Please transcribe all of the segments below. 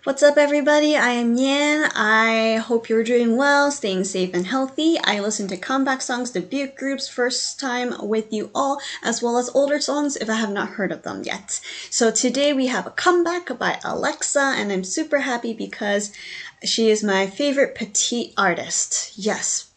What's up, everybody? I am Yan. I hope you're doing well, staying safe and healthy. I listen to comeback songs, debut groups, first time with you all, as well as older songs if I have not heard of them yet. So today we have a comeback by Alexa, and I'm super happy because she is my favorite petite artist. Yes,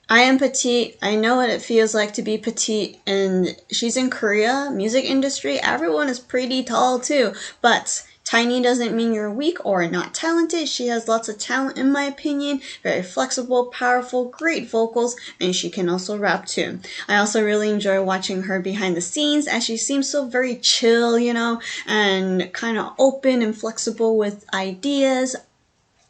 I am petite. I know what it feels like to be petite, and she's in Korea, music industry. Everyone is pretty tall too, but tiny doesn't mean you're weak or not talented. She has lots of talent in my opinion, very flexible, powerful, great vocals, and she can also rap too. I also really enjoy watching her behind the scenes as she seems so very chill, and kind of open and flexible with ideas.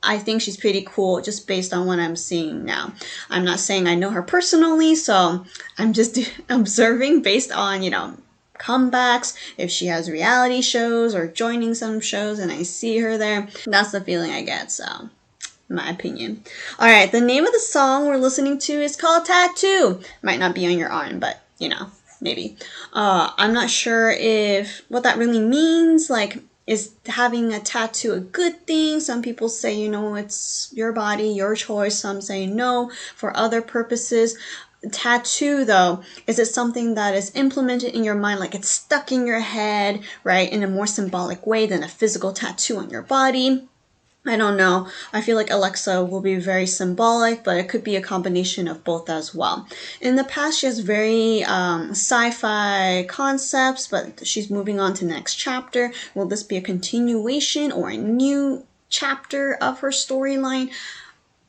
I think she's pretty cool just based on what I'm seeing now. I'm not saying I know her personally, so I'm just observing based on, comebacks, if she has reality shows or joining some shows and I see her there. That's the feeling I get, so my opinion. Alright, the name of the song we're listening to is called Tattoo. Might not be on your arm, but maybe. I'm not sure what that really means. Like, is having a tattoo a good thing? Some people say, it's your body, your choice. Some say no, for other purposes. Tattoo, though, is it something that is implemented in your mind, like it's stuck in your head, right, in a more symbolic way than a physical tattoo on your body? I don't know. I feel like Alexa will be very symbolic, but it could be a combination of both as well. In the past, she has very sci-fi concepts, but she's moving on to the next chapter. Will this be a continuation or a new chapter of her storyline?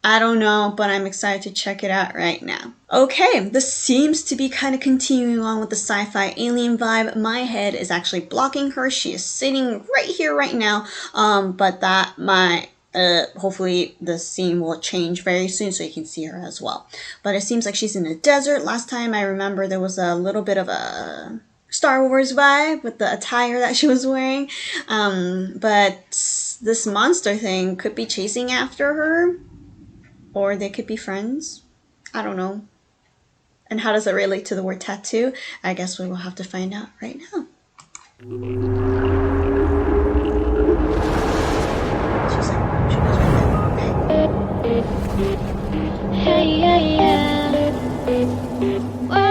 I don't know, but I'm excited to check it out right now. Okay, this seems to be kind of continuing on with the sci-fi alien vibe. My head is actually blocking her. She is sitting right here right now, but that might, hopefully the scene will change very soon so you can see her as well. But it seems like she's in a desert. Last time I remember there was a little bit of a Star Wars vibe with the attire that she was wearing, but this monster thing could be chasing after her. Or they could be friends. I don't know. And how does it relate to the word tattoo? I guess we will have to find out right now. She's like, she goes right there. Okay. Hey, yeah, yeah. Whoa.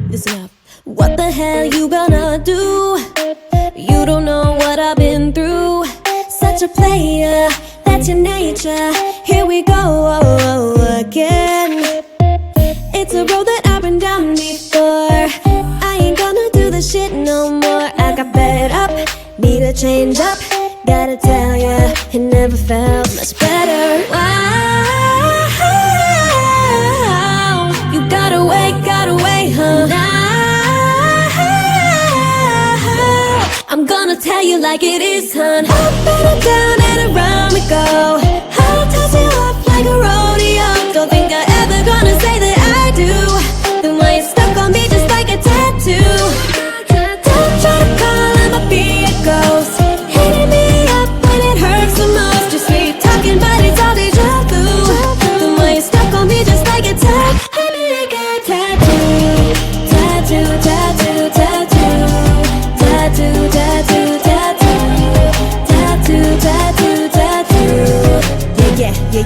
Listen up. What the hell you gonna do? You don't know what I've been through. Such a player, that's your nature. Here we go again. It's a road that I've been down before. I ain't gonna do this shit no more. I got fed up, need a change up. Gotta tell ya, it never felt much better. Wow, you gotta wait, huh? I'm gonna tell you like it is, hun. Up and down and around we go. I'll toss you up like a rodeo. Don't think I'm ever gonna say that I do. Then why you stuck on me just like a tattoo? Don't try to call, I'ma be a ghost. Hitting me up when it hurts the most. Just sweet talking, but it's all deja vu. Then why you stuck on me just like a tattoo?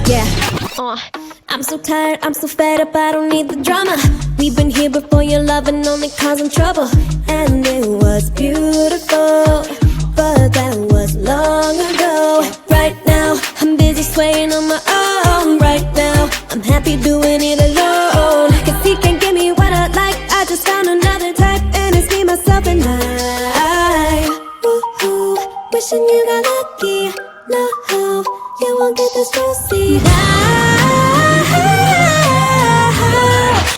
Yeah. I'm so tired, I'm so fed up, I don't need the drama. We've been here before, your loving only causing trouble. And it was beautiful, but that was long ago. Right now, I'm busy swaying on my own. Right now, I'm happy doing it alone. Cause he can't give me what I like, I just found another type. And it's me, myself, and I. Woo-hoo, wishing you got lucky. No, you won't get this juicy.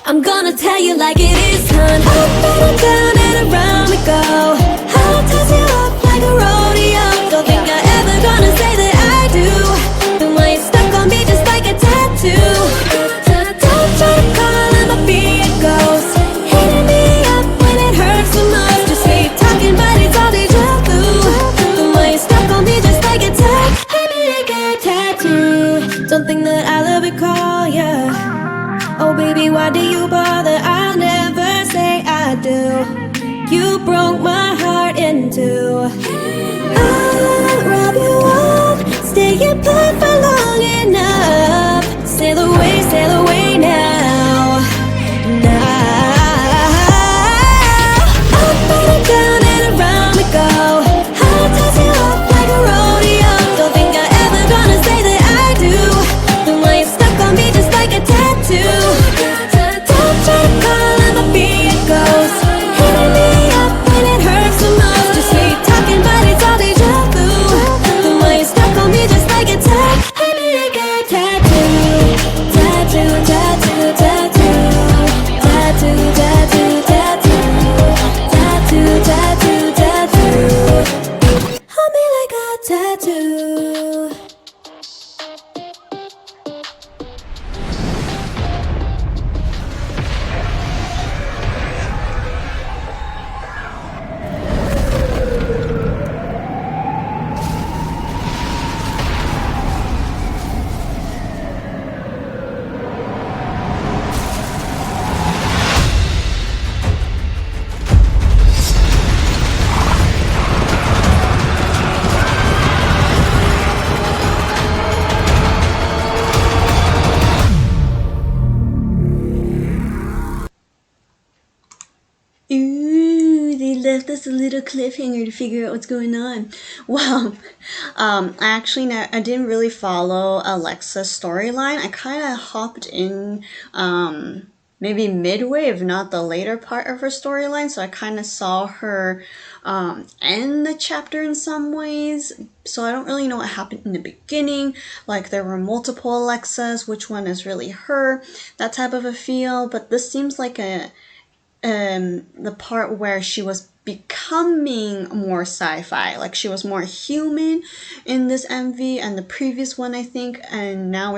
I'm gonna tell you like it is, hun. Up and down and around we go. I'll toss you up like a rodeo. Don't think I'm ever gonna say that I do. Then why you stuck on me just like a tattoo? Don't try to call, I'ma be a ghost. Hitting me up when it hurts the most. Just keep talking, but it's all deja vu. Then why you stuck on me just like a tattoo? Don't think that I'll ever call ya. Oh baby, why do you bother? I'll never say I do. You broke my heart in two. I'll rub you off, stay and play for long enough. Sail away now. Up and down and around we go. I'll toss you up like a rodeo. Don't think I'm ever gonna say that I do. Then why you stuck on me just like a tattoo? Don't try to call, I'ma be a ghost. Hitting me up when it hurts the most. Just sweet talking, but it's all deja vu. Then why you stuck on me just like a tattoo? Maybe I got tattoo, tattoo, tattoo, tattoo, tattoo, tattoo, tattoo, tattoo, tattoo, tattoo. Hold me like a tattoo. Ooh, they left us a little cliffhanger to figure out what's going on. Well, I didn't really follow Alexa's storyline. I kind of hopped in, maybe midway, if not the later part of her storyline. So I kind of saw her, end the chapter in some ways. So I don't really know what happened in the beginning. Like there were multiple Alexas, which one is really her, that type of a feel. But this seems like the part where she was becoming more sci-fi, like she was more human in this MV and the previous one, I think, and now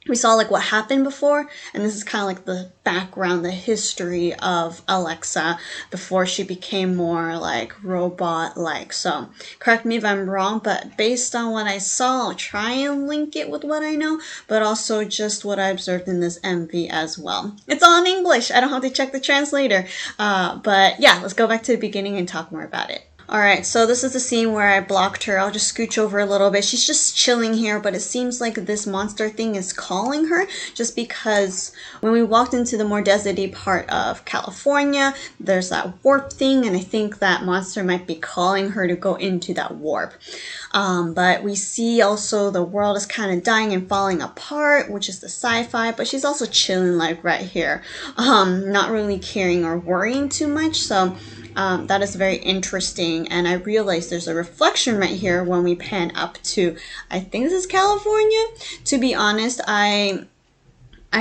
we saw like what happened before, and this is kind of like the background, the history of Alexa before she became more like robot like. So correct me if I'm wrong, but based on what I saw, I'll try and link it with what I know, but also just what I observed in this MV as well. It's all in English, I don't have to check the translator, but yeah, let's go back to the beginning and talk more about it. Alright, so this is the scene where I blocked her. I'll just scooch over a little bit. She's just chilling here, but it seems like this monster thing is calling her, just because when we walked into the more deserty part of California, there's that warp thing, and I think that monster might be calling her to go into that warp. But we see also the world is kind of dying and falling apart, which is the sci-fi, but she's also chilling like right here, not really caring or worrying too much. So that is very interesting, and I realized there's a reflection right here when we pan up to, I think this is California. To be honest, I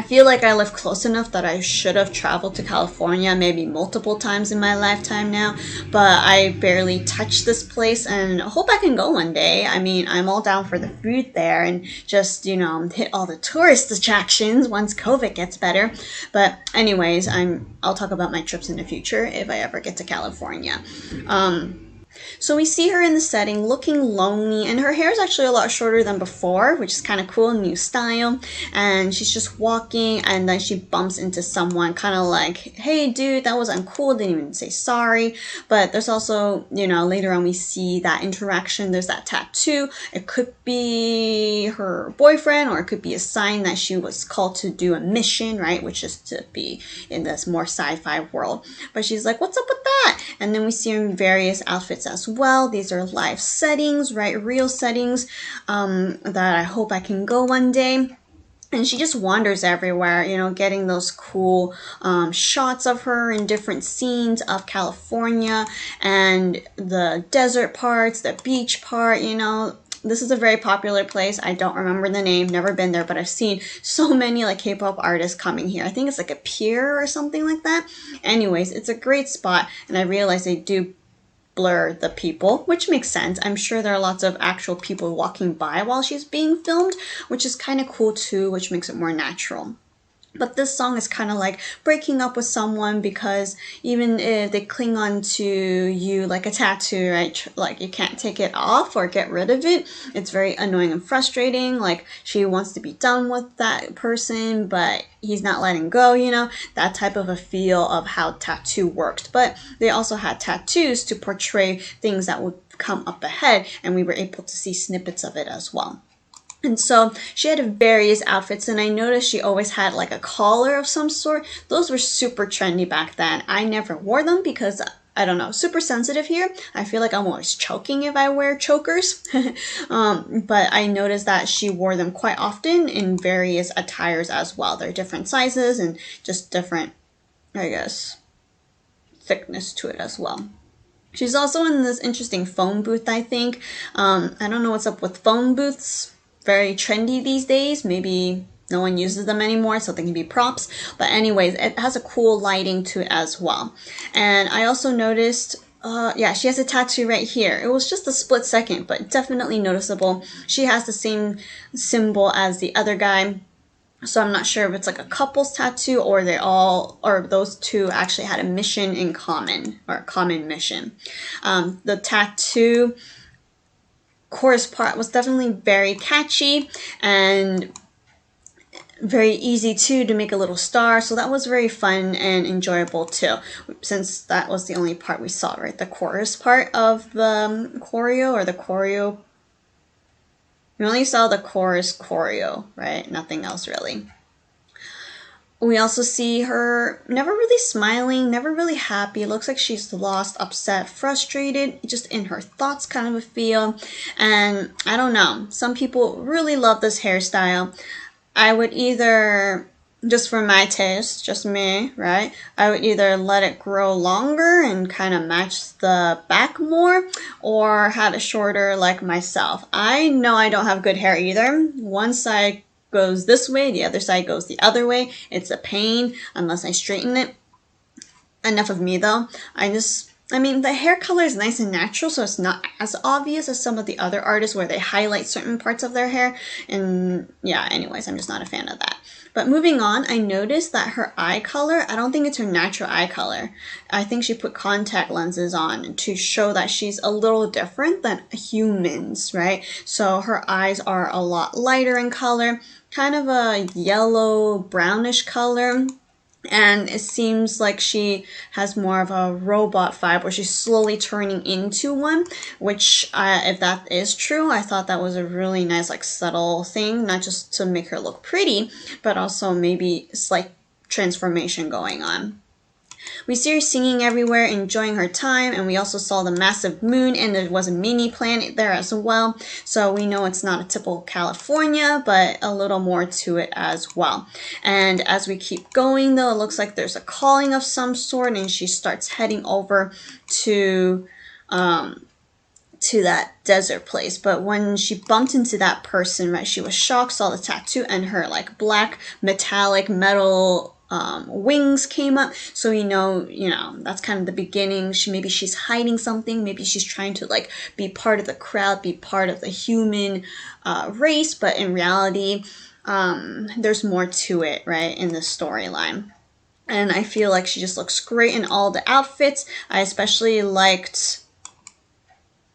feel like I live close enough that I should have traveled to California maybe multiple times in my lifetime now, but I barely touched this place and hope I can go one day. I mean, I'm all down for the food there and just, you know, hit all the tourist attractions once COVID gets better. But anyways, I'll talk about my trips in the future if I ever get to California. So we see her in the setting looking lonely, and her hair is actually a lot shorter than before, which is kind of cool, new style. And she's just walking, and then she bumps into someone, kind of like, hey dude, that was uncool, didn't even say sorry. But there's also, you know, later on we see that interaction, there's that tattoo. It could be her boyfriend, or it could be a sign that she was called to do a mission, right, which is to be in this more sci-fi world. But she's like, what's up with that? And then we see her in various outfits as well. These are live settings, right? Real settings that I hope I can go one day. And she just wanders everywhere, you know, getting those cool shots of her in different scenes of California and the desert parts, the beach part, you know. This is a very popular place. I don't remember the name, never been there, but I've seen so many like K-pop artists coming here. I think it's like a pier or something like that. Anyways, it's a great spot, and I realize they do blur the people, which makes sense. I'm sure there are lots of actual people walking by while she's being filmed, which is kind of cool too, which makes it more natural. But this song is kind of like breaking up with someone, because even if they cling on to you like a tattoo, right? Like you can't take it off or get rid of it. It's very annoying and frustrating. Like she wants to be done with that person, but he's not letting go, you know? That type of a feel of how tattoo worked. But they also had tattoos to portray things that would come up ahead, and we were able to see snippets of it as well. And so she had various outfits, and I noticed she always had like a collar of some sort. Those were super trendy back then. I never wore them because, I don't know, super sensitive here. I feel like I'm always choking if I wear chokers. But I noticed that she wore them quite often in various attires as well. They're different sizes and just different, I guess, thickness to it as well. She's also in this interesting phone booth, I think. I don't know what's up with phone booths. Very trendy these days. Maybe no one uses them anymore, so they can be props. But anyways, it has a cool lighting to it as well. And I also noticed, yeah, she has a tattoo right here. It was just a split second, but definitely noticeable. She has the same symbol as the other guy. So I'm not sure if it's like a couple's tattoo, or or those two actually had a mission in common, or a common mission. The tattoo chorus part was definitely very catchy and very easy too to make a little star, so that was very fun and enjoyable too, since that was the only part we saw, right? The chorus part of the choreo, or the choreo. We only saw the chorus choreo, right? Nothing else really. We also see her never really smiling, never really happy. It looks like she's lost, upset, frustrated, just in her thoughts kind of a feel. And I don't know, some people really love this hairstyle. I would either, just for my taste, just me, right? I would either let it grow longer and kind of match the back more, or have it shorter like myself. I know I don't have good hair either. One side goes this way, the other side goes the other way. It's a pain unless I straighten it. Enough of me though. I mean, the hair color is nice and natural, so it's not as obvious as some of the other artists where they highlight certain parts of their hair. And yeah, anyways, I'm just not a fan of that. But moving on, I noticed that her eye color, I don't think it's her natural eye color. I think she put contact lenses on to show that she's a little different than humans, right? So her eyes are a lot lighter in color, kind of a yellow brownish color. And it seems like she has more of a robot vibe, where she's slowly turning into one, which, if that is true, I thought that was a really nice, like, subtle thing, not just to make her look pretty, but also maybe slight transformation going on. We see her singing everywhere, enjoying her time, and we also saw the massive moon, and there was a mini planet there as well. So we know it's not a typical California, but a little more to it as well. And as we keep going, though, it looks like there's a calling of some sort, and she starts heading over to that desert place. But when she bumped into that person, right, she was shocked, saw the tattoo, and her like black metallic metal wings came up. So you know, that's kind of the beginning. Maybe she's hiding something. Maybe she's trying to like be part of the crowd, be part of the human race. But in reality, there's more to it, right, in the storyline. And I feel like she just looks great in all the outfits. I especially liked,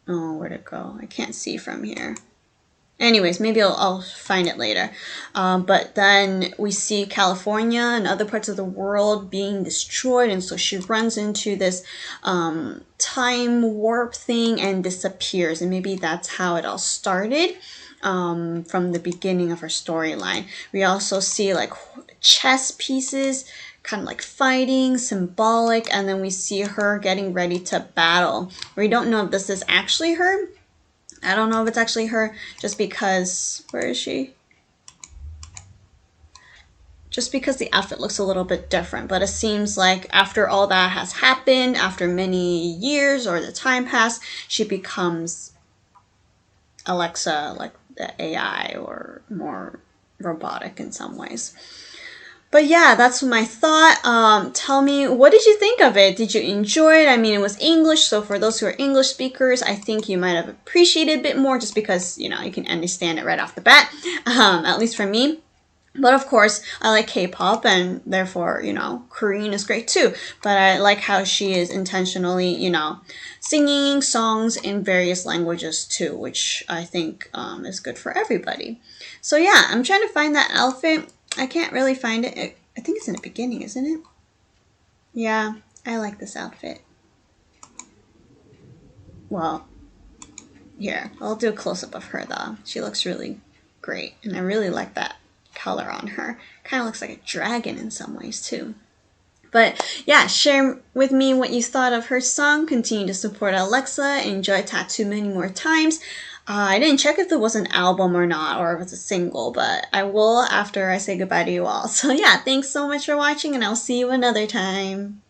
oh, where'd it go? I can't see from here. Anyways, maybe I'll find it later. But then we see California and other parts of the world being destroyed, and so she runs into this time warp thing and disappears. And maybe that's how it all started, from the beginning of her storyline. We also see like chess pieces, kind of like fighting, symbolic, and then we see her getting ready to battle. We don't know if this is actually her. I don't know if it's actually her, just because, where is she? Just because the outfit looks a little bit different, but it seems like after all that has happened, after many years or the time passed, she becomes Alexa, like the AI, or more robotic in some ways. But yeah, that's my thought. Tell me, what did you think of it? Did you enjoy it? I mean, it was English, so for those who are English speakers, I think you might have appreciated it a bit more, just because, you can understand it right off the bat, at least for me. But of course, I like K-pop, and therefore, Korean is great too. But I like how she is intentionally, singing songs in various languages too, which I think is good for everybody. So yeah, I'm trying to find that outfit. I can't really find it. I think it's in the beginning, isn't it? Yeah, I like this outfit. Well, here, I'll do a close up of her though. She looks really great, and I really like that color on her. Kind of looks like a dragon in some ways too. But yeah, share with me what you thought of her song. Continue to support Alexa. Enjoy Tattoo many more times. I didn't check if it was an album or not, or if it's a single, but I will after I say goodbye to you all. So yeah, thanks so much for watching, and I'll see you another time.